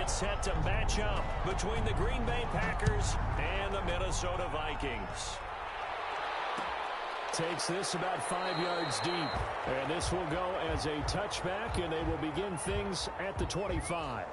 It's set to match up between the Green Bay Packers and the Minnesota Vikings. Takes this about 5 yards deep. And this will go as a touchback, and they will begin things at the 25.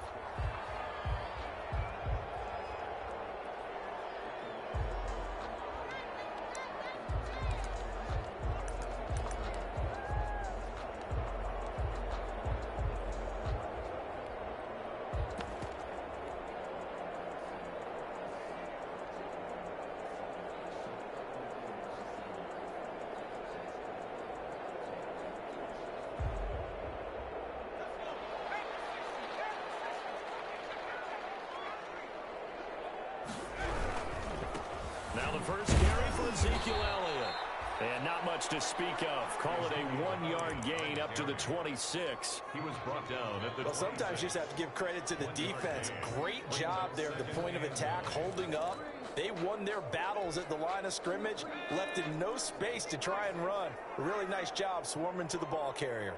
Now the first carry for Ezekiel Elliott. And not much to speak of. Call it a 1-yard gain up to the 26. He was brought down at the Well, sometimes you just have to give credit to the defense. Great job there at the point of attack, holding up. They won their battles at the line of scrimmage, left in no space to try and run. A really nice job swarming to the ball carrier.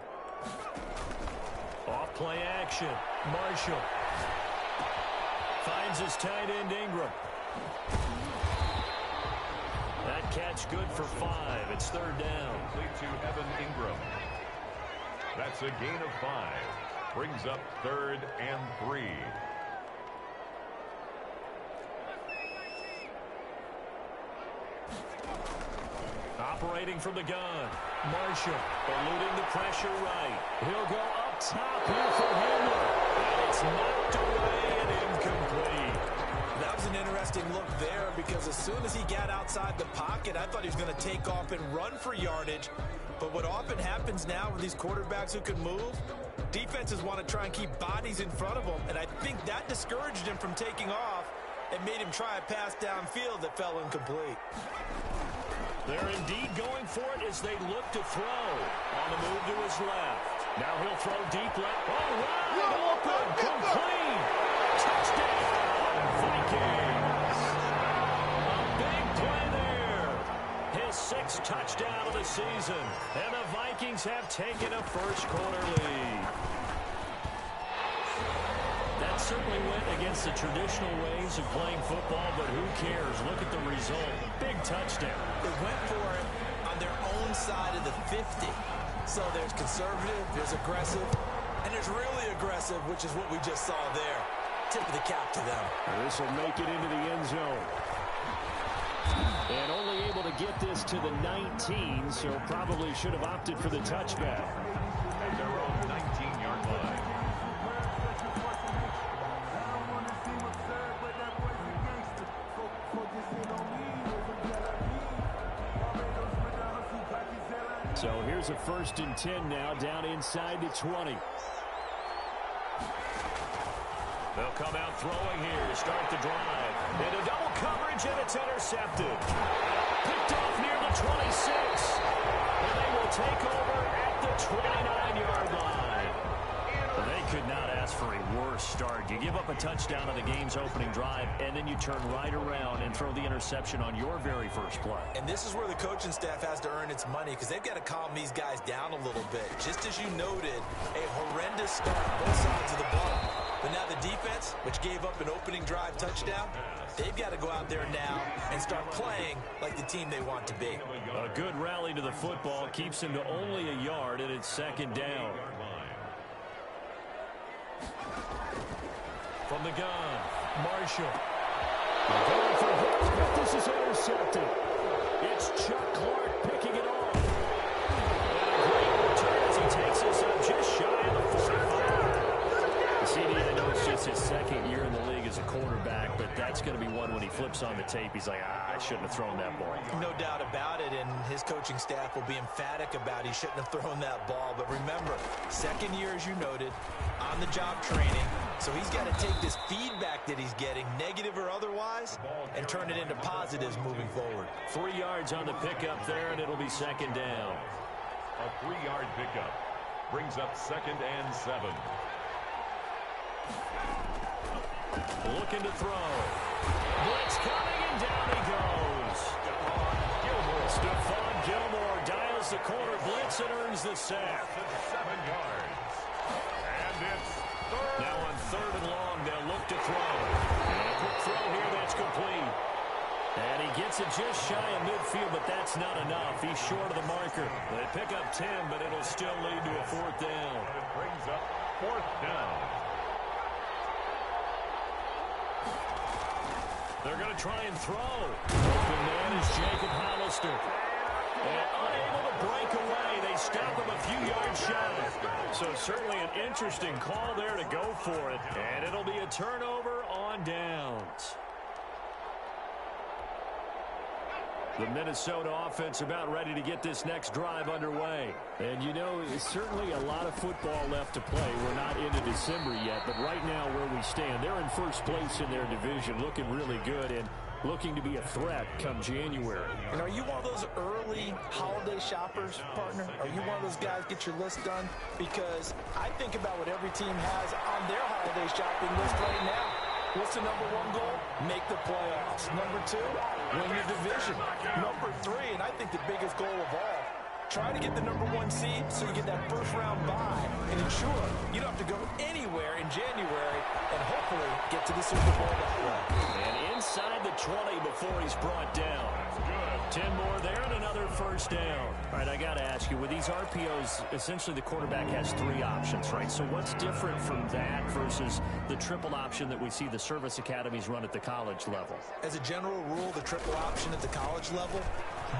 Off play action. Marshall finds his tight end Ingram. That catch good for 5. It's third down. Complete to Evan Ingram. That's a gain of 5. Brings up 3rd and 3. Operating from the gun. Marshall eluding the pressure right. He'll go up top here for Hamler. And it's knocked away and incomplete. That was an interesting look there because as soon as he got outside the pocket, I thought he was going to take off and run for yardage. But what often happens now with these quarterbacks who can move, defenses want to try and keep bodies in front of them. And I think that discouraged him from taking off and made him try a pass downfield that fell incomplete. They're indeed going for it as they look to throw. On the move to his left. Now he'll throw deep left. Oh, wide open, complete. Touchdown, Vikings. A big play there. His 6th touchdown of the season. And the Vikings have taken a first-quarter lead. That certainly went against the traditional ways of playing football, but who cares? Look at the result. Big touchdown. They went for it on their own side of the 50. So there's conservative, there's aggressive, and there's really aggressive, which is what we just saw there. Tip of the cap to them. This will make it into the end zone. And only able to get this to the 19, so probably should have opted for the touchback. At their own 19-yard line. So here's a 1st and 10 now, down inside the 20. They'll come out throwing here to start the drive. Into double coverage, and it's intercepted. Picked off near the 26. And they will take over at the 29-yard line. They could not ask for a worse start. You give up a touchdown on the game's opening drive, and then you turn right around and throw the interception on your very first play. And this is where the coaching staff has to earn its money because they've got to calm these guys down a little bit. Just as you noted, a horrendous start on both sides of the ball. But now the defense, which gave up an opening drive touchdown, they've got to go out there now and start playing like the team they want to be. A good rally to the football keeps him to only a yard, and it's 2nd down. From the gun, Marshall. Going for hits, but this is intercepted. It's Chuck Clark picking it off. And a great return as he takes us up just shy of the 45. CD, I know it's just his 2nd year in the league as a quarterback, but that's going to be one when he flips on the tape. He's like, I shouldn't have thrown that ball. No doubt about it, and his coaching staff will be emphatic about he shouldn't have thrown that ball. But remember, 2nd year, as you noted, on-the-job training. So he's got to take this feedback that he's getting, negative or otherwise, and turn it into positives moving forward. 3 yards on the pickup there, and it'll be 2nd down. A 3-yard pickup brings up 2nd and 7. Looking to throw. Blitz coming, and down he goes. Stephon Gilmore dials the corner blitz and earns the sack. 7 yards. And it's third. Now on 3rd and long, they'll gets it just shy of midfield, but that's not enough. He's short of the marker. They pick up 10, but it'll still lead to a 4th down. It brings up 4th down. They're going to try and throw. Open man is Jacob Hollister. And unable to break away. They stop him a few yards shy. So certainly an interesting call there to go for it. And it'll be a turnover on downs. The Minnesota offense about ready to get this next drive underway. And, you know, it's certainly a lot of football left to play. We're not into December yet, but right now where we stand, they're in first place in their division, looking really good and looking to be a threat come January. And are you one of those early holiday shoppers, partner? Are you one of those guys get your list done? Because I think about what every team has on their holiday shopping list right now. What's the number 1 goal? Make the playoffs. Number 2, win your division. Number 3, and I think the biggest goal of all, try to get the number 1 seed so you get that first-round bye and ensure you don't have to go anywhere in January and hopefully get to the Super Bowl that way. And inside the 20 before he's brought down. 10 more there and another first down. All right, I got to ask you, with these RPOs, essentially the quarterback has 3 options, right? So what's different from that versus the triple option that we see the service academies run at the college level? As a general rule, the triple option at the college level,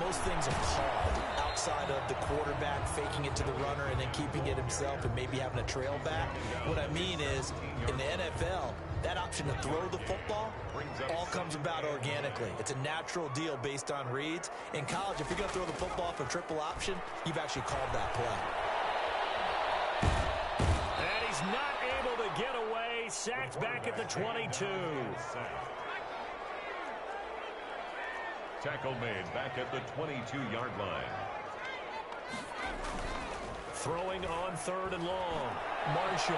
most things are called outside of the quarterback faking it to the runner and then keeping it himself and maybe having a trail back. What I mean is, in the NFL, that option to throw the football all comes about organically. It's a natural deal based on reads. In college, if you're going to throw the football for triple option, you've actually called that play. And he's not able to get away. Sacked back at the 22. Tackle made back at the 22-yard line. Throwing on 3rd and long. Marshall.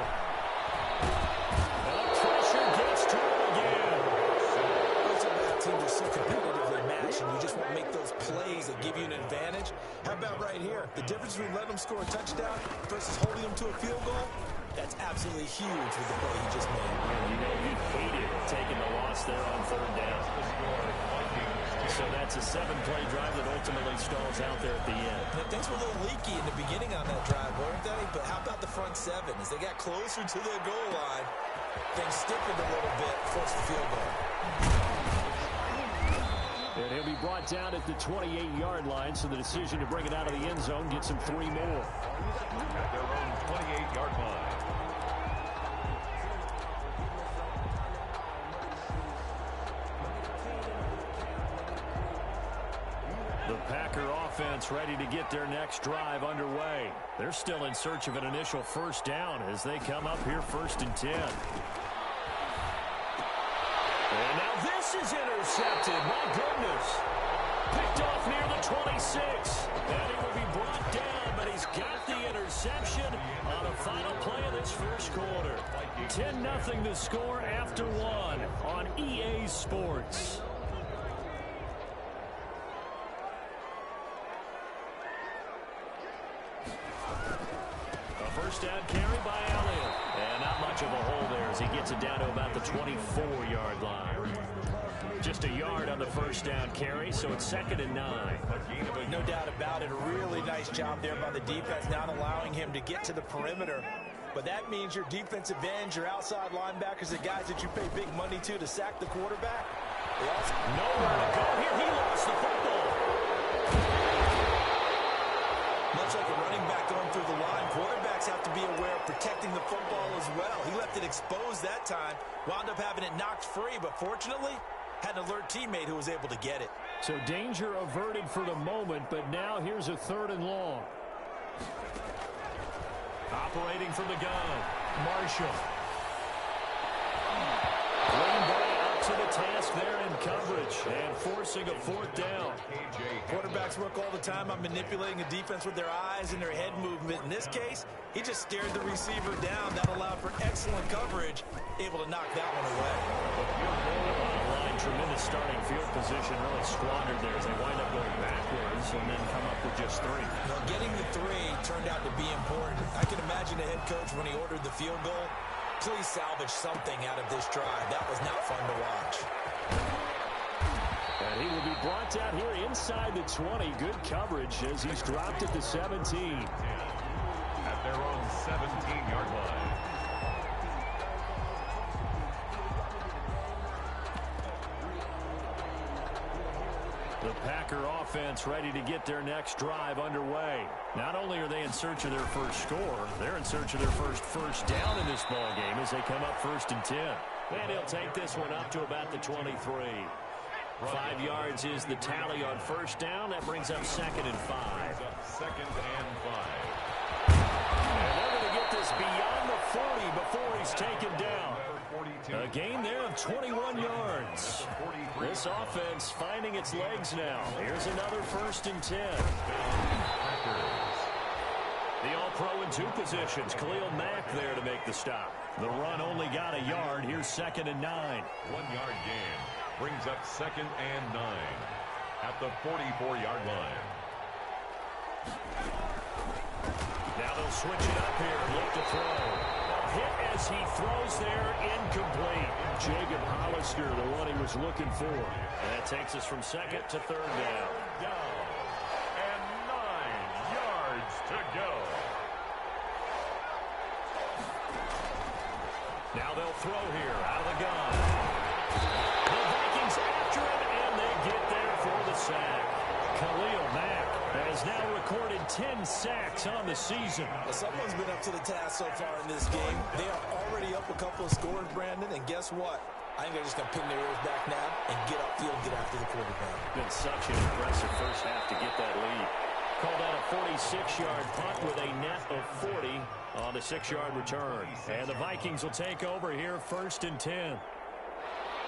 And the pressure gets to him again. Those bad teams are so competitively matched, and you just want to make those plays that give you an advantage. How about right here? The difference between letting them score a touchdown versus holding them to a field goal, that's absolutely huge with the play he just made. And you know he hated taking the loss there on 3rd down. So that's a 7-play drive that ultimately stalls out there at the end. Now, things were a little leaky in the beginning on that drive, weren't they? But how about the front 7? As they got closer to the goal line, things stiffened a little bit, forced the field goal. And he'll be brought down at the 28-yard line, so the decision to bring it out of the end zone gets him 3 more. At their own 28-yard line. The Packer offense ready to get their next drive underway. They're still in search of an initial first down as they come up here 1st and 10. And now this is intercepted. My goodness. Picked off near the 26. And he will be brought down, but he's got the interception on a final play of this first quarter. 10-0 the score after 1 on EA Sports. First down carry by Elliott. And not much of a hole there as he gets it down to about the 24-yard line. Just a yard on the first down carry, so it's 2nd and 9. No doubt about it. A really nice job there by the defense, not allowing him to get to the perimeter. But that means your defensive ends, your outside linebackers, the guys that you pay big money to sack the quarterback. They also nowhere to go here. He lost the football. Much like a running back going through the line, quarterbacks have to be aware of protecting the football as well. He left it exposed that time, wound up having it knocked free, but fortunately, had an alert teammate who was able to get it. So danger averted for the moment, but now here's a 3rd and long. Operating from the gun, Marshall. Green Bay up to the task there in coverage and forcing a 4th down. Quarterbacks work all the time on manipulating the defense with their eyes and their head movement. In this case, he just stared the receiver down. That allowed for excellent coverage, able to knock that one away. Bottom line, tremendous starting field position, really squandered there as they wind up going backwards and then come up with just 3. Now, getting the 3 turned out to be important. I can imagine the head coach when he ordered the field goal. Please salvage something out of this drive. That was not fun to watch. And he will be brought down here inside the 20. Good coverage as he's dropped at the 17. At their own 17-yard line. The Packer offense ready to get their next drive underway. Not only are they in search of their first score, they're in search of their first down in this ball game as they come up 1st and 10. And he'll take this one up to about the 23. 5 yards is the tally on 1st down. That brings up 2nd and 5. 2nd and 5. And they're going to get this beyond the 40 before he's taken down. A gain there of 21 yards. This offense finding its legs now. Here's another 1st and 10. The All-Pro in 2 positions. Khalil Mack there to make the stop. The run only got a yard. Here's 2nd and 9. 1-yard gain brings up 2nd and 9 at the 44-yard line. Now they'll switch it up here and look to throw. Hit as he throws there, incomplete. Jacob Hollister, the one he was looking for. And that takes us from 2nd to 3rd down. And 9 yards to go. Now they'll throw here out of the gun. The Vikings after it, and they get there for the sack. Khalil Mack has now recorded 10 sacks on the season. Well, someone's been up to the task so far in this game. They are already up a couple of scores, Brandon, and guess what? I think they're just going to pin their ears back now and get upfield, get after the quarterback. Been such an impressive first half to get that lead. Called out a 46-yard punt with a net of 40 on the 6-yard return. And the Vikings will take over here 1st and 10.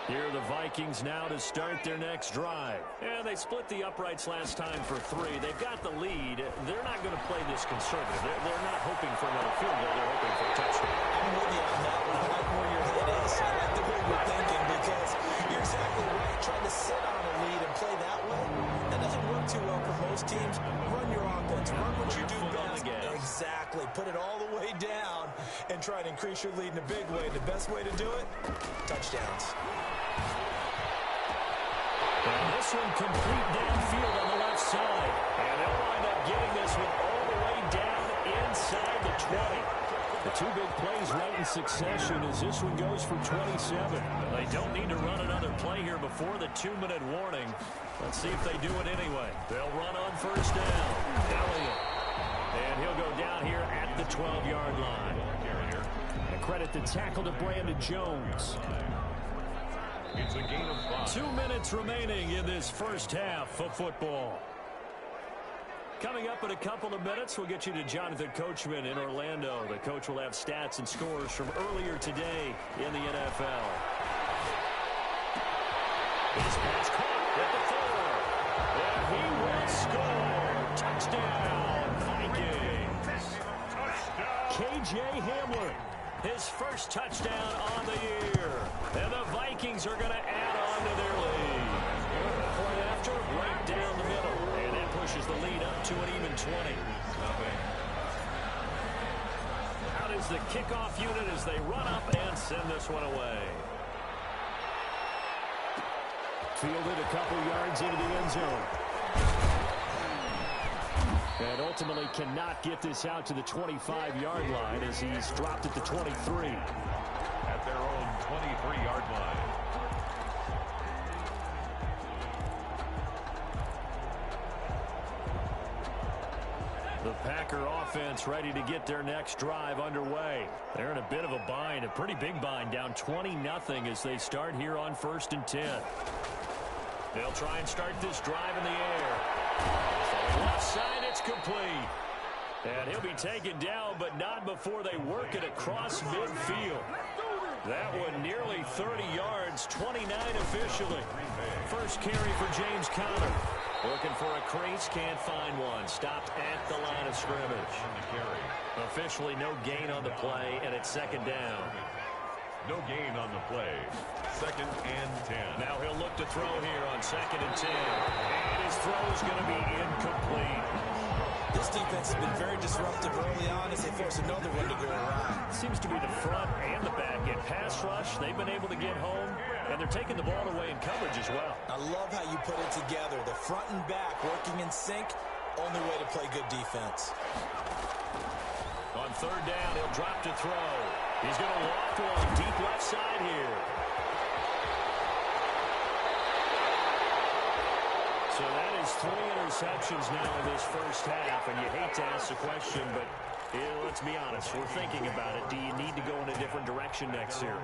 Here are the Vikings now to start their next drive. And they split the uprights last time for 3. They've got the lead. They're not going to play this conservative. They're not hoping for another field goal. They're hoping for a touchdown. I'm with you on that one. I like where your head is. I like the way you're thinking because you're exactly right. Trying to sit on a lead and play that way, that doesn't work too well for most teams. Run your offense. Run what you do best. Exactly. Put it all the way down and try to increase your lead in a big way. The best way to do it, touchdowns. And this one complete downfield on the left side. And they'll wind up getting this one all the way down inside the 20. The 2 big plays right in succession as this one goes for 27. They don't need to run another play here before the 2-minute warning. Let's see if they do it anyway. They'll run on 1st down. Elliott. And he'll go down here at the 12-yard line. And credit the tackle to Brandon Jones. It's a gain of 5. 2 minutes remaining in this first half of football. Coming up in a couple of minutes, we'll get you to Jonathan Coachman in Orlando. The coach will have stats and scores from earlier today in the NFL. This pass caught at the 4. And he will score. Touchdown, Vikings. K.J. Hamler, his first touchdown on the year. And the Vikings are going to add on to their lead. Point after, right down the middle. And that pushes the lead up to an even 20. Out is the kickoff unit as they run up and send this one away. Fielded a couple yards into the end zone. And ultimately cannot get this out to the 25-yard line as he's dropped at the 23. At their own 23-yard line. The Packer offense ready to get their next drive underway. They're in a bit of a bind, a pretty big bind, down 20-0 as they start here on 1st and 10. They'll try and start this drive in the air. Left side, it's complete. And he'll be taken down, but not before they work it across midfield. That one nearly 30 yards, 29 officially. First carry for James Conner. Looking for a crease, can't find one. Stopped at the line of scrimmage. Officially no gain on the play, and it's 2nd down. No gain on the play. 2nd and 10. Now he'll look to throw here on 2nd and 10. And his throw is going to be incomplete. This This defense has been very disruptive early on as they force another one to go around. Seems to be the front and the back end. Pass rush, they've been able to get home, and they're taking the ball away in coverage as well. I love how you put it together. The front and back working in sync, only way to play good defense. On third down, he'll drop to throw. He's going to loft one deep left side here. So that is 3 interceptions now in this first half, and you hate to ask the question, but let's be honest, we're thinking about it. Do you need to go in a different direction next series?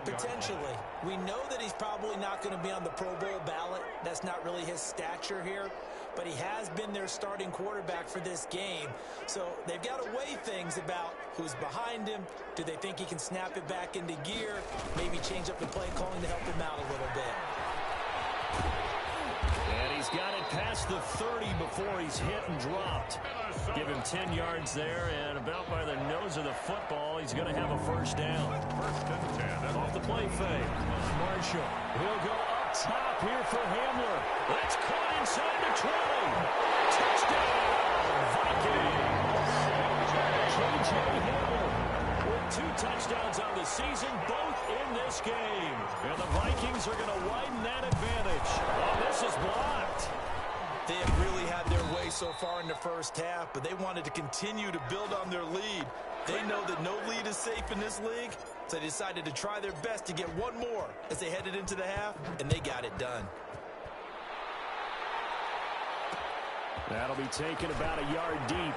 Potentially. We know that he's probably not going to be on the Pro Bowl ballot. That's not really his stature here, but he has been their starting quarterback for this game. So they've got to weigh things about who's behind him. Do they think he can snap it back into gear? Maybe change up the play calling to help him out a little bit. And he's got it past the 30 before he's hit and dropped. Give him 10 yards there, and about by the nose of the football, he's going to have a first down. First and 10. Off the play fake. Marshall. He'll go up top here for Hamler. That's caught inside the 20. Touchdown, Vikings. J.J. Hamler with 2 touchdowns on the season, both in this game. And the Vikings are going to widen that advantage. Oh, this is blocked. They have really had their way so far in the first half, but they wanted to continue to build on their lead. They know that no lead is safe in this league, so they decided to try their best to get one more as they headed into the half, and they got it done. That'll be taken about a yard deep.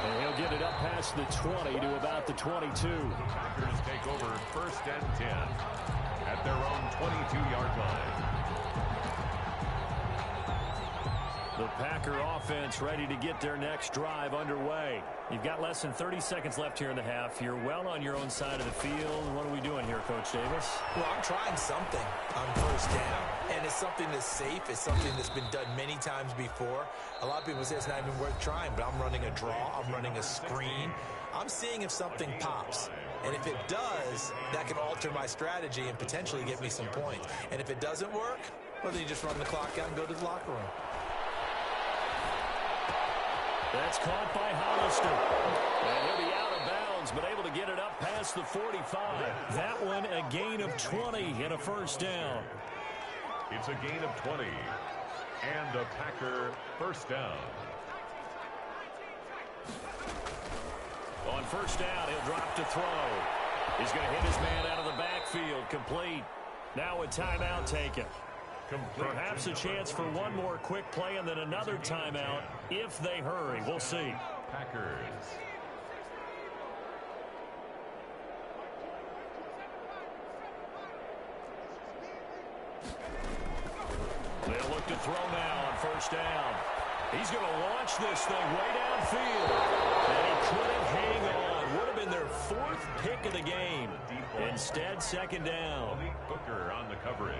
And he'll get it up past the 20 to about the 22. Packers take over first and 10 at their own 22-yard line. The Packer offense ready to get their next drive underway. You've got less than 30 seconds left here in the half. You're well on your own side of the field. What are we doing here, Coach Davis? Well, I'm trying something on first down, and it's something that's safe. It's something that's been done many times before. A lot of people say it's not even worth trying, but I'm running a draw. I'm running a screen. I'm seeing if something pops. And if it does, that can alter my strategy and potentially get me some points. And if it doesn't work, well, then you just run the clock out and go to the locker room. That's caught by Hollister. And he'll be out of bounds, but able to get it up past the 45. That one a gain of 20 and a first down. It's a gain of 20 and a Packer first down. On first down, he'll drop to throw. He's going to hit his man out of the backfield. Complete. Now a timeout taken. Perhaps a chance for one more quick play and then another timeout if they hurry. We'll see. Packers. They'll look to throw now on first down. He's going to launch this thing way downfield. And he couldn't hang on. Would have been their 4th pick of the game. Instead, second down. Booker on the coverage.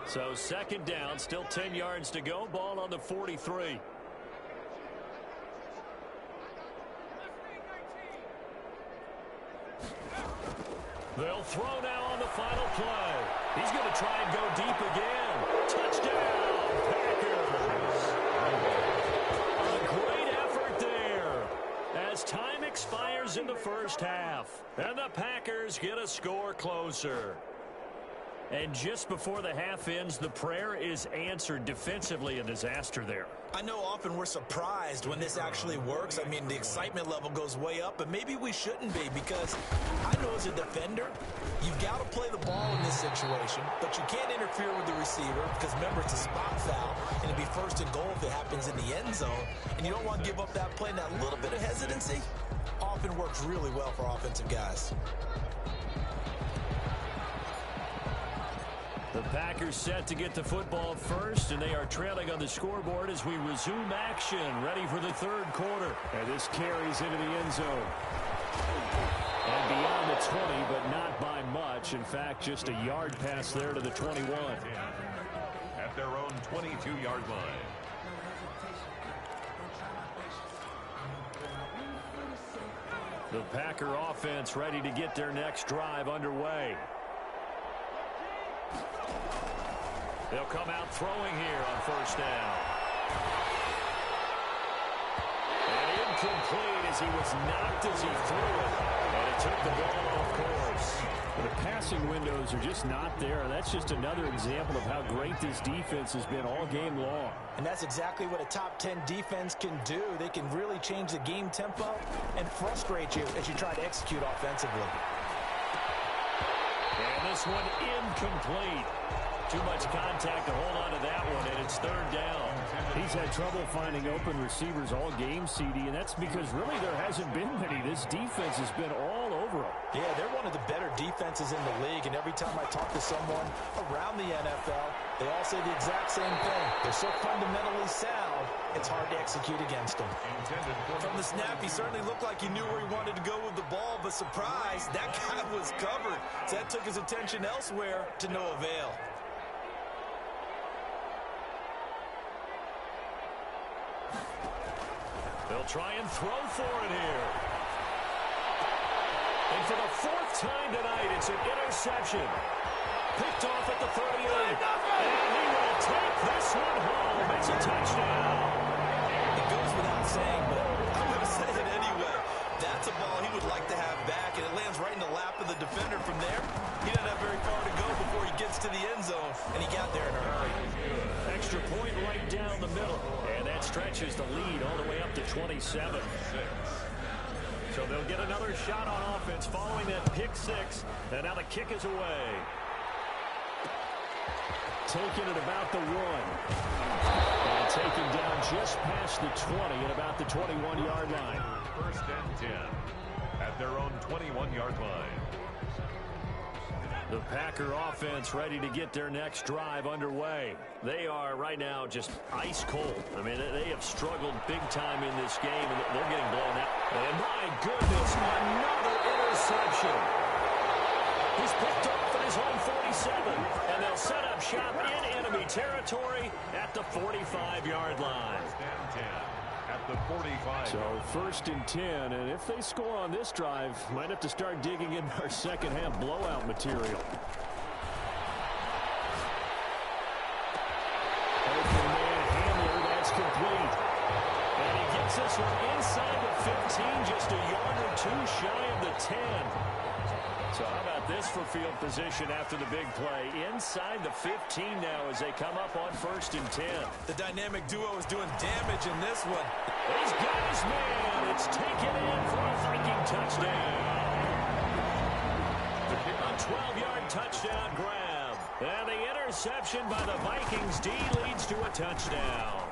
So second down, still 10 yards to go. Ball on the 43. They'll throw now on the final play. He's going to try and go deep again. Touchdown, Packers. A great effort there as time expires in the first half. And the Packers get a score closer. And just before the half ends, the prayer is answered. Defensively, a disaster there. I know often we're surprised when this actually works. I mean, the excitement level goes way up, but maybe we shouldn't be, because I know as a defender, you've got to play the ball in this situation, but you can't interfere with the receiver because, remember, it's a spot foul, and it'd be first and goal if it happens in the end zone, and you don't want to give up that play. And that little bit of hesitancy often works really well for offensive guys. The Packers set to get the football first, and they are trailing on the scoreboard as we resume action, ready for the third quarter. And this carries into the end zone. And beyond the 20, but not by much. In fact, just a yard pass there to the 21. At their own 22-yard line. The Packer offense ready to get their next drive underway. They'll come out throwing here on first down. And incomplete as he was knocked as he threw it. And it took the ball off course. The passing windows are just not there. That's just another example of how great this defense has been all game long. And that's exactly what a top 10 defense can do. They can really change the game tempo and frustrate you as you try to execute offensively. And this one incomplete. Too much contact to hold on to that one, and it's third down. He's had trouble finding open receivers all game, CD, and that's because really there hasn't been many. This defense has been all over him. Yeah, they're one of the better defenses in the league, and every time I talk to someone around the NFL, they all say the exact same thing. They're so fundamentally sound, it's hard to execute against them. From the snap, he certainly looked like he knew where he wanted to go with the ball, but surprise, that guy was covered. So that took his attention elsewhere to no avail. They'll try and throw for it here. And for the fourth time tonight, it's an interception. Picked off at the 38. And he will take this one home. It's a touchdown. It goes without saying, but I'm going to say it anyway. That's a ball he would like to have back, and it lands right in the lap of the defender. From there, he doesn't have very far to go before he gets to the end zone, and he got there in a hurry. Extra point right down the middle. And that stretches the lead all the way up to 27. So they'll get another shot on offense following that pick six. And now the kick is away. Taken at about the 1. And taken down just past the 20 at about the 21-yard line. First and 10 at their own 21-yard line. The Packer offense ready to get their next drive underway. They are right now just ice cold. I mean, they have struggled big time in this game, and they're getting blown out. And my goodness, another interception. He's picked off at his home 47, and they'll set up shop in enemy territory at the 45-yard line. First and 10 at the 45. So first and 10, and if they score on this drive, might have to start digging in our second half blowout material. Open man Hamler, that's complete. And he gets this one inside the 15, just a yard or two shy of the 10. So how about this for field position after the big play? Inside the 15 now as they come up on first and 10. The dynamic duo is doing damage in this one. He's got his man. It's taken in for a Viking touchdown. A 12-yard touchdown grab. And the interception by the Vikings D leads to a touchdown.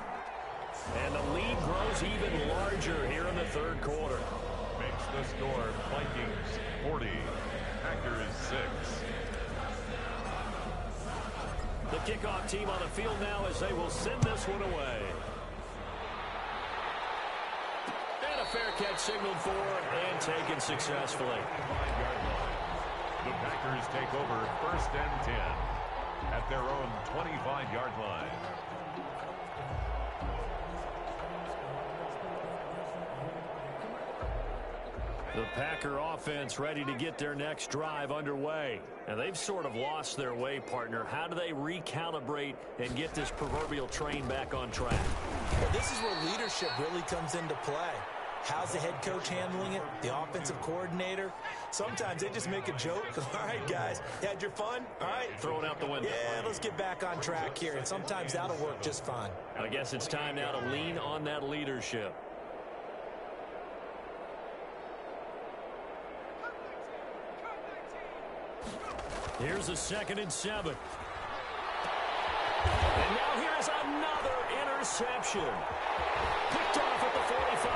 And the lead grows even larger here in the third quarter. Makes the score Vikings 40. Packers 6. The kickoff team on the field now as they will send this one away. And a fair catch signaled for and taken successfully. 5-yard line. The Packers take over first and 10 at their own 25-yard line. The Packer offense ready to get their next drive underway. And they've sort of lost their way, partner. How do they recalibrate and get this proverbial train back on track? Well, this is where leadership really comes into play. How's the head coach handling it? The offensive coordinator? Sometimes they just make a joke. All right, guys, you had your fun? All right. Throw it out the window. Yeah, let's get back on track here. And sometimes that'll work just fine. I guess it's time now to lean on that leadership. Here's a 2nd and 7. And now here's another interception. Picked off at the 45.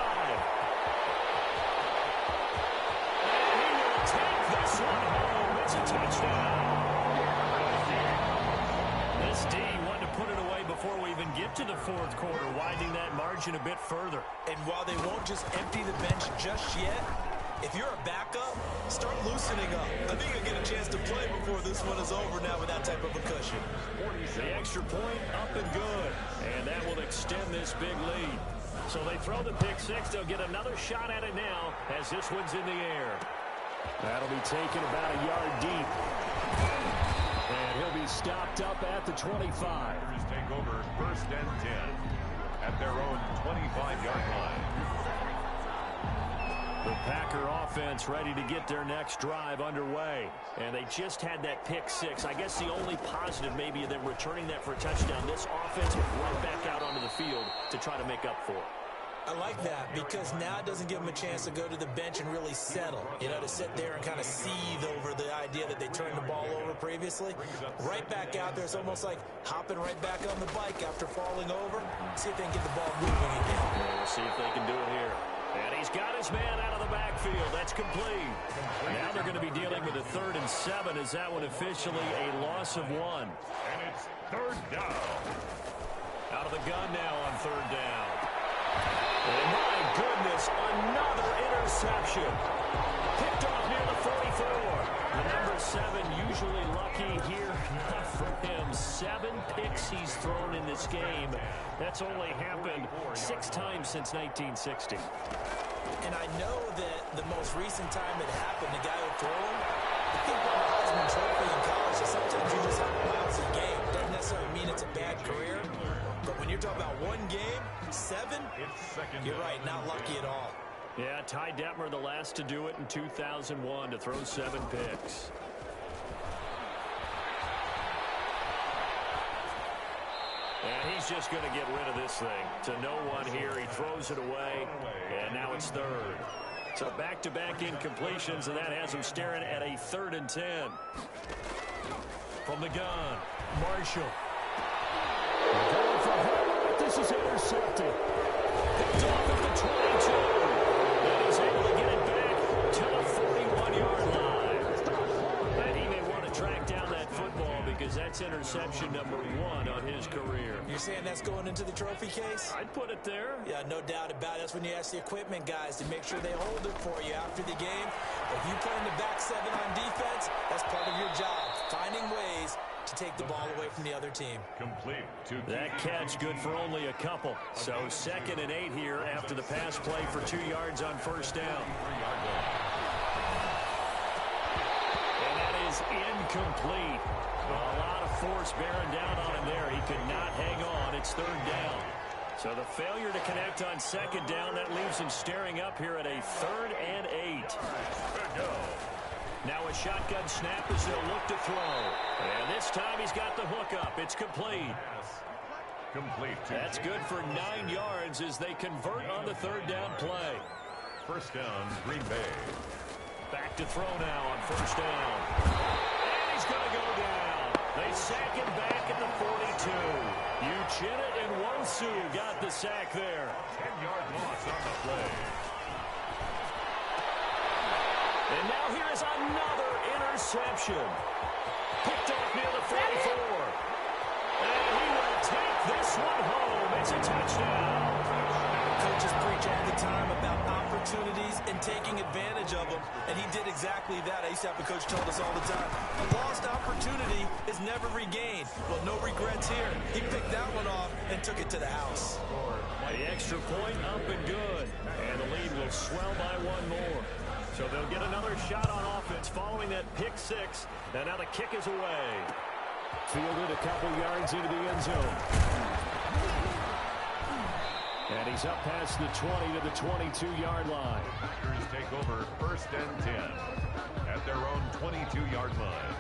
And he will take this one home. It's a touchdown. This D wanted to put it away before we even get to the fourth quarter, widening that margin a bit further. And while they won't just empty the bench just yet, if you're a backup, start loosening up. I think you'll get a chance to play before this one is over now with that type of a cushion. The extra point up and good. And that will extend this big lead. So they throw the pick six. They'll get another shot at it now as this one's in the air. That'll be taken about a yard deep. And And he'll be stopped up at the 25. Packers take over 1st and 10 at their own 25-yard line. The Packer offense ready to get their next drive underway. And they just had that pick six. I guess the only positive maybe of them returning that for a touchdown. This offense went right back out onto the field to try to make up for it. I like that because now it doesn't give them a chance to go to the bench and really settle. You know, to sit there and kind of seethe over the idea that they turned the ball over previously. Right back out there. It's almost like hopping right back on the bike after falling over. See if they can get the ball moving again. We'll see if they can do it here. And he's got his man out of the backfield. That's complete. Now they're going to be dealing with a 3rd and 7. Is that one officially a loss of 1? And it's 3rd down. Out of the gun now on 3rd down. And my goodness, another interception. Picked off near the 44. The number 7 usually lucky here. Not for him. 7 picks he's thrown in this game. That's only happened 6 times since 1960. And I know that the most recent time it happened, the guy who threw him, he won the Heisman Trophy in college. So sometimes you just have a lousy game. Doesn't necessarily mean it's a bad career. But when you're talking about 1 game, 7, you're right, not lucky at all. Yeah, Ty Detmer, the last to do it in 2001, to throw 7 picks. And he's just going to get rid of this thing. To no one here. He throws it away, and now it's 3rd. So back-to-back incompletions, and that has him staring at a 3rd and 10. From the gun, Marshall. Going for Herbert. This is intercepted. Picked off at the 22. And he's able to get it back to the 41-yard line. And he may want to track down that football because that's interception number 1 on his career. You're saying that's going into the trophy case? I'd put it there. Yeah, no doubt about it. That's when you ask the equipment guys to make sure they hold it for you after the game. If you play in the back 7 on defense, that's part of your job. Finding ways to take the ball away from the other team. Complete. That catch good for only a couple. So 2nd and 8 here after the pass play for 2 yards on 1st down. And that is incomplete. A lot of force bearing down on him there. He could not hang on. It's 3rd down. So the failure to connect on 2nd down, that leaves him staring up here at a 3rd and 8. Now a shotgun snap as they'll look to throw. And this time he's got the hook up. It's complete. That's good for 9 yards as they convert on the 3rd down play. 1st down, Green Bay. Back to throw now on 1st down. And he's going to go down. They sack him back at the 42. Uchenna and Wonsu got the sack there. 10-yard loss on the play. And now here is another interception. Picked off near the 44. And he will take this one home. It's a touchdown. Coaches preach all the time about opportunities and taking advantage of them, and he did exactly that. I used to have a coach told us all the time, a lost opportunity is never regained. Well, no regrets here. He picked that one off and took it to the house. The extra point up and good. And the lead will swell by 1 more. So they'll get another shot on offense following that pick 6. And now the kick is away. Fielded a couple yards into the end zone. And he's up past the 20 to the 22-yard line. Packers take over 1st and 10 at their own 22-yard line.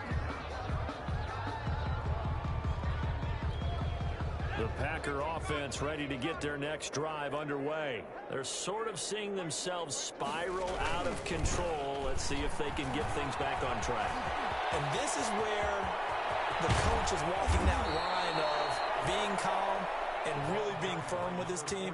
The Packer offense ready to get their next drive underway. They're sort of seeing themselves spiral out of control. Let's see if they can get things back on track. And this is where the coach is walking that line of being calm and really being firm with his team.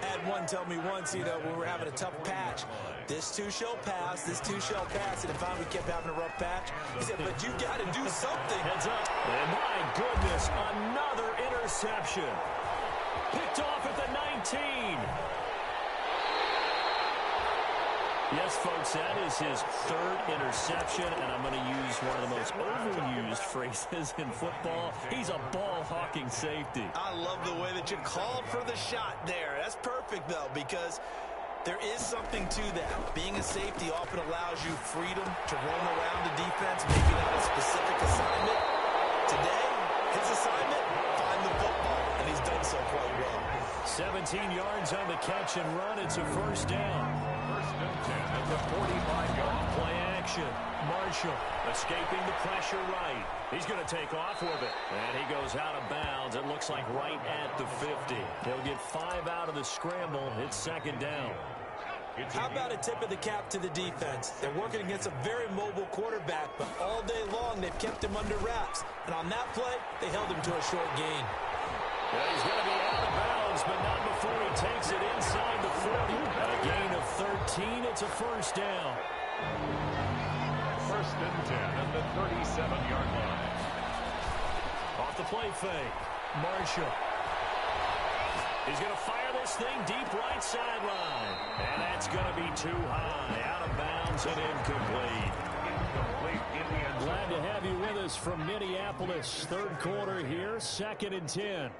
Had one tell me once, you know, when we were having a tough patch, this too shall pass, this too shall pass. And if we kept having a rough patch, he said, but you got to do something. Heads up. And my goodness, another interception. Picked off at the 19. Yes, folks, that is his 3rd interception, and I'm going to use one of the most overused phrases in football. He's a ball-hawking safety. I love the way that you called for the shot there. That's perfect, though, because there is something to that. Being a safety often allows you freedom to roam around the defense, maybe not a specific assignment. Today, his assignment, find the football, and he's done so quite well. 17 yards on the catch and run. It's a first down. First and 10 at the 45-yard Play action. Marshall escaping the pressure right. He's going to take off with it. And he goes out of bounds. It looks like right at the 50. He'll get 5 out of the scramble. It's second down. How about a tip of the cap to the defense? They're working against a very mobile quarterback, but all day long they've kept him under wraps. And on that play, they held him to a short gain. Well, he's going to be out of bounds, but not before he takes it inside the 40. At a gain of 13, it's a first down. First and 10 at the 37-yard line. Off the play fake. Marshall. He's going to fire this thing deep right sideline. And that's going to be too high. Out of bounds and incomplete. Glad to have you with us from Minneapolis. Third quarter here, second and 10.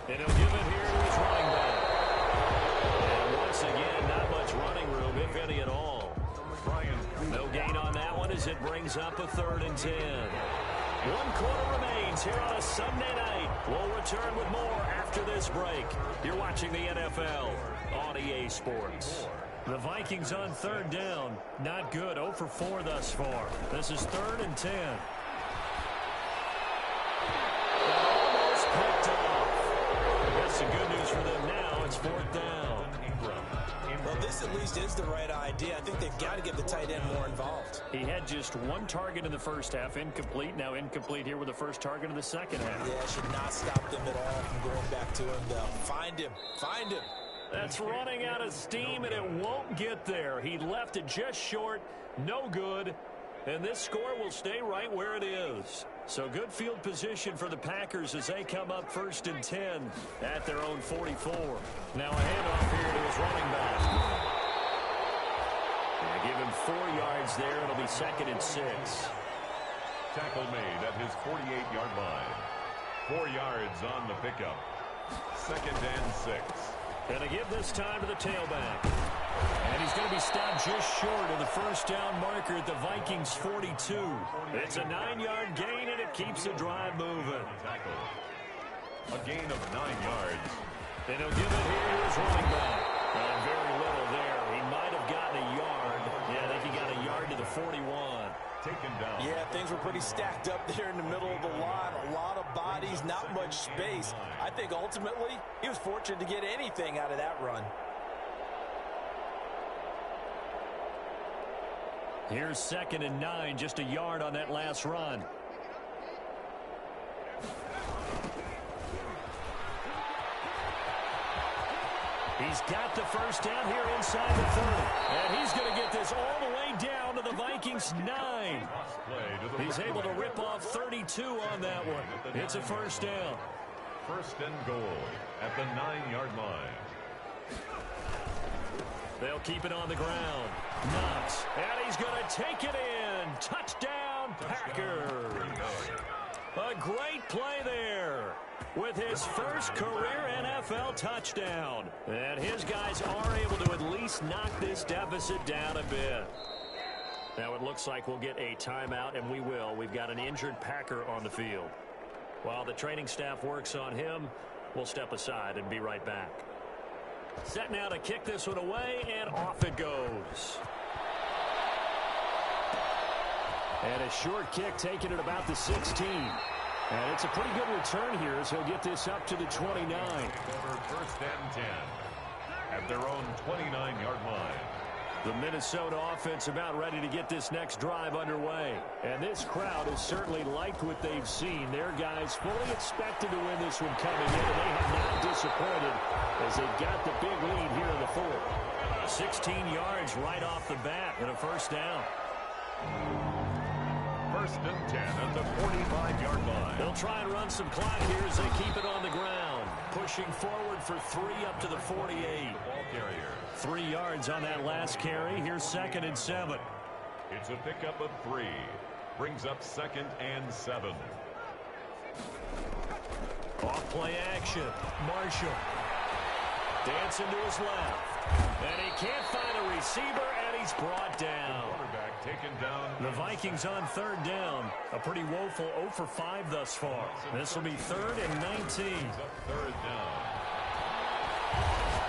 And he'll give it here to his running back. And once again, not much running room, if any at all. No gain on that one as it brings up a third and 10. 1 quarter remains here on a Sunday night. We'll return with more after this break. You're watching the NFL on EA Sports. The Vikings on third down. Not good. 0 for 4 thus far. This is third and 10. Almost picked off. That's the good news for them now. It's fourth down. Well, this at least is the right idea. I think they've got to get the tight end more involved. He had just 1 target in the first half. Incomplete. Now incomplete here with the first target in the second half. Yeah, should not stop them at all from going back to him, though. Find him. Find him. That's running out of steam, and it won't get there. He left it just short. No good. And this score will stay right where it is. So good field position for the Packers as they come up first and 10 at their own 44. Now a handoff here to his running back. Give him 4 yards there. It'll be second and 6. Tackle made at his 48-yard line. 4 yards on the pickup. Second and 6. Going to give this time to the tailback. And he's going to be stopped just short of the first down marker at the Vikings 42. It's a 9-yard gain, and it keeps the drive moving. A gain of 9 yards. And he'll give it here to his running back. Very little there. He might have gotten a yard. Yeah, I think he got a yard to the 41. Taken down. Yeah, things were pretty stacked up there in the middle of the line. A lot of bodies, not much space. I think ultimately he was fortunate to get anything out of that run. Here's second and 9, just a yard on that last run. He's got the first down here inside the 30. And he's going to get this all the way down to the Vikings 9. He's able to rip off 32 on that one. It's a first down. First and goal at the 9-yard line. They'll keep it on the ground. Knox, and he's going to take it in. Touchdown, Packers. A great play there with his first career NFL touchdown. And his guys are able to at least knock this deficit down a bit. Now it looks like we'll get a timeout, and we will. We've got an injured Packer on the field. While the training staff works on him, we'll step aside and be right back. Set now to kick this one away, and off it goes. And a short kick taken at about the 16. And it's a pretty good return here as he'll get this up to the 29. Over first and 10 at their own 29-yard line. The Minnesota offense about ready to get this next drive underway. And this crowd has certainly liked what they've seen. Their guys fully expected to win this one coming in, and they have not disappointed as they've got the big lead here in the fourth. 16 yards right off the bat and a first down. First and 10 at the 45-yard line. They'll try and run some clock here as they keep it on the ground. Pushing forward for 3 up to the 48. Ball carrier. 3 yards on that last carry. Here's second and 7. It's a pickup of 3. Brings up second and 7. Off play action. Marshall. Dancing to his left. And he can't find a receiver, and he's brought down. Quarterback taken down The Vikings on third down. A pretty woeful 0 for 5 thus far. This will be 3rd and 19. Third down.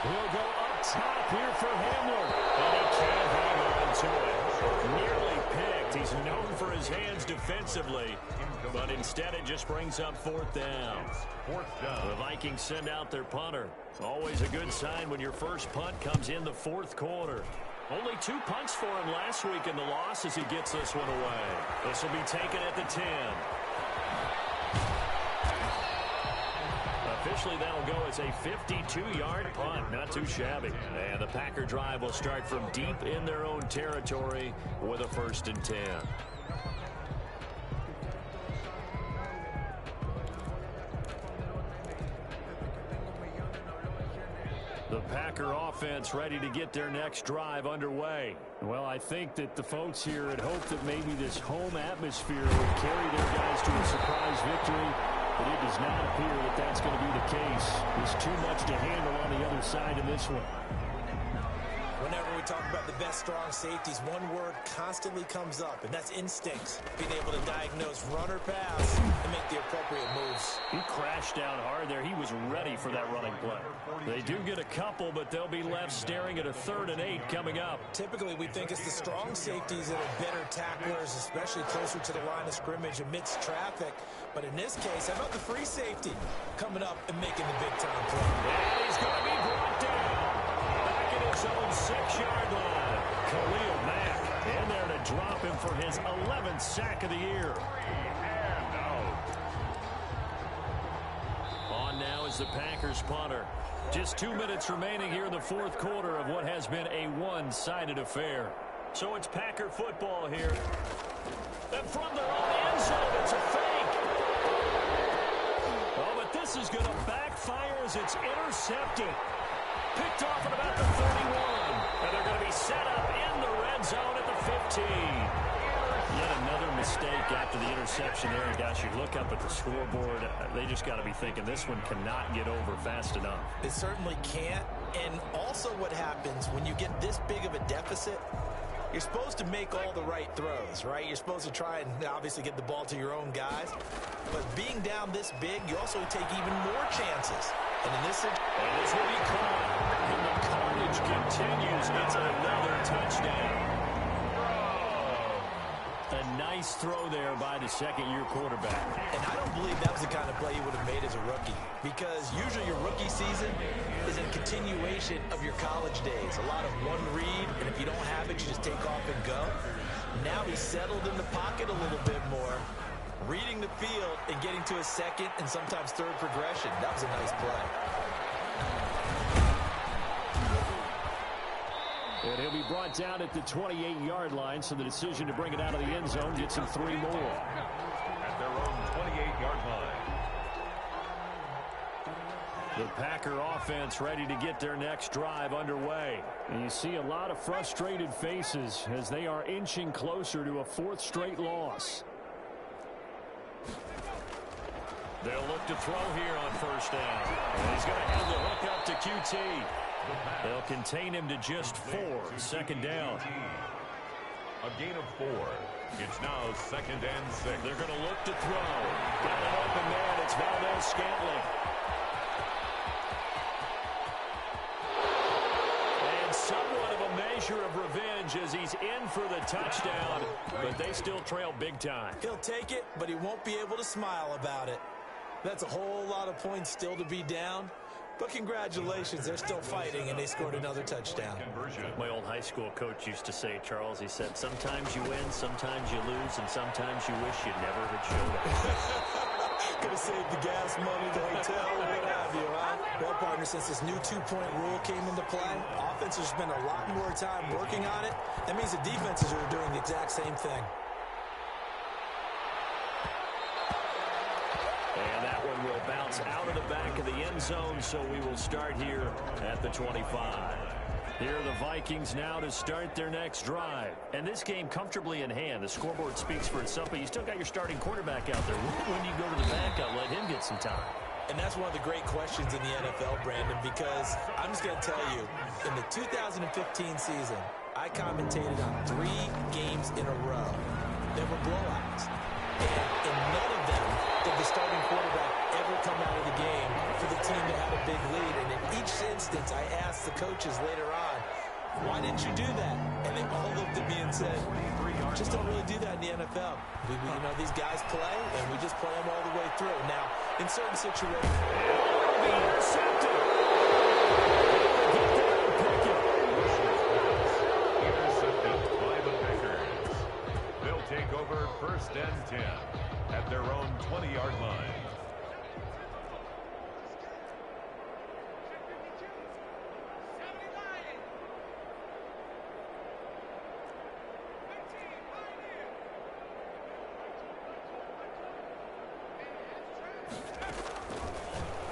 We'll go up top here for Hamler. And he can't hang on to it. Nearly picked. He's known for his hands defensively. But instead it just brings up 4th down. 4th down. The Vikings send out their punter. Always a good sign when your first punt comes in the 4th quarter. Only 2 punts for him last week in the loss as he gets this one away. This will be taken at the 10. Officially, that'll go as a 52-yard punt. Not too shabby. And the Packer drive will start from deep in their own territory with a 1st and 10. The Packer offense ready to get their next drive underway. Well, I think that the folks here had hoped that maybe this home atmosphere would carry their guys to a surprise victory, but it does not appear that that's going to be the case. There's too much to handle on the other side in this one. Whenever we talk about the best strong safeties, one word constantly comes up, and that's instincts. Being able to diagnose run or pass and make the appropriate moves. He crashed down hard there. He was ready for that running play. They do get a couple, but they'll be left staring at a 3rd and 8 coming up. Typically, we think it's the strong safeties that are better tacklers, especially closer to the line of scrimmage amidst traffic. But in this case, how about the free safety coming up and making the big-time play? And he's going to be brought down. Back at his own 6-yard line. Khalil Mack in there to drop him for his 11th sack of the year. On now is the Packers punter. Just 2 minutes remaining here in the 4th quarter of what has been a one-sided affair. So it's Packer football here. And from their own end zone, it's a fake. Oh, but this is going to backfire as it's intercepted. Picked off at about the 31. And they're going to be set up in the red zone at the 15. Yet another mistake after the interception there. And gosh, you look up at the scoreboard, they just got to be thinking this one cannot get over fast enough. It certainly can't. And also what happens when you get this big of a deficit, you're supposed to make all the right throws, right? You're supposed to try and obviously get the ball to your own guys. But being down this big, you also take even more chances. And in this will be caught. And the carnage continues. It's another touchdown. A nice throw there by the second-year quarterback. And I don't believe that was the kind of play he would have made as a rookie. Because usually your rookie season is a continuation of your college days. A lot of one read, and if you don't have it, you just take off and go. Now he's settled in the pocket a little bit more, reading the field and getting to a second and sometimes third progression. That was a nice play. And he'll be brought down at the 28-yard line, so the decision to bring it out of the end zone gets him 3 more. At their own 28-yard line. The Packer offense ready to get their next drive underway. And you see a lot of frustrated faces as they are inching closer to a 4th straight loss. They'll look to throw here on 1st down. And he's going to have the hook up to QT. They'll contain him to just 4. 2nd down. A gain of 4. It's now 2nd and 6. They're going to look to throw. Got an open man. It's Valdez-Scantling. And somewhat of a measure of revenge as he's in for the touchdown, but they still trail big time. He'll take it, but he won't be able to smile about it. That's a whole lot of points still to be down. But congratulations, they're still fighting, and they scored another touchdown. My old high school coach used to say, Charles, he said, sometimes you win, sometimes you lose, and sometimes you wish you never had showed up. Could have saved the gas money, the hotel, what have you, huh? Well, partner, since this new 2-point rule came into play, offenses spend a lot more time working on it. That means the defenses are doing the exact same thing. And that one will bounce out of the back of the end zone, so we will start here at the 25. Here are the Vikings now to start their next drive. And this game comfortably in hand. The scoreboard speaks for itself, but you still got your starting quarterback out there. When you go to the backup, let him get some time. And that's one of the great questions in the NFL, Brandon, because I'm just going to tell you, in the 2015 season, I commentated on 3 games in a row. They were blowouts. And in none of them did the starting quarterback ever come out of the game for the team that had a big lead. And in each instance, I asked the coaches later on, why didn't you do that? And they all looked at me and said, just don't really do that in the NFL. These guys play, and we just play them all the way through. Now, in certain situations, Intercepted by the Packers. They'll take over 1st and 10 at their own 20-yard line.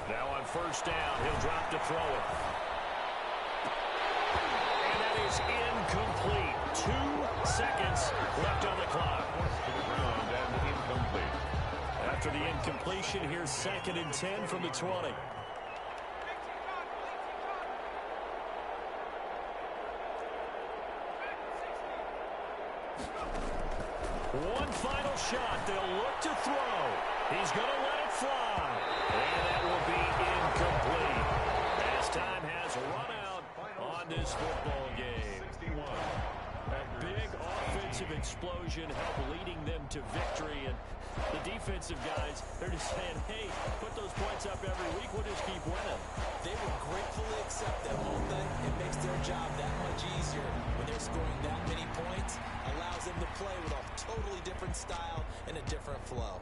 Now on 1st down, he'll drop to throw it. And that is incomplete. 2 seconds left on the clock. To the ground and incomplete. After the incompletion, here's 2nd and 10 from the 20. One final shot. They'll look to throw. He's going to let it fly. And that will be incomplete. As time has run out on this football game. 61. A big offensive explosion helped leading them to victory. And the defensive guys, they're just saying, hey, put those points up every week. We'll just keep winning. they will gratefully accept them, won't they? It makes their job that much easier when they're scoring that many points. Allows them to play with a totally different style and a different flow.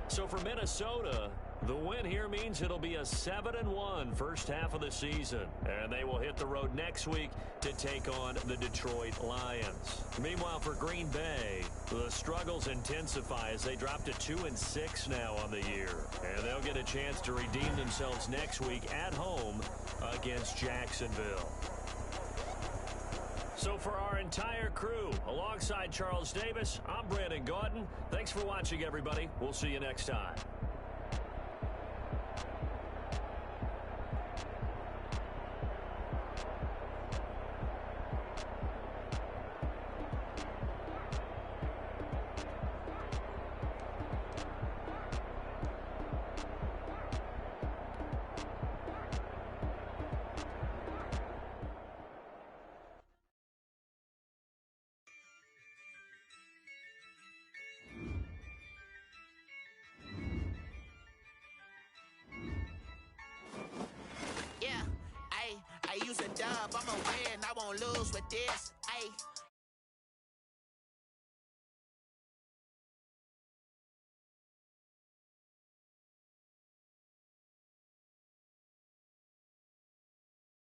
So for Minnesota, the win here means it'll be a 7-1 first half of the season. And they will hit the road next week to take on the Detroit Lions. Meanwhile, for Green Bay, the struggles intensify as they drop to 2-6 now on the year. And they'll get a chance to redeem themselves next week at home against Jacksonville. So for our entire crew, alongside Charles Davis, I'm Brandon Gaudin. Thanks for watching, everybody. We'll see you next time. I use a dub, I'ma win, I won't lose with this. Ayy.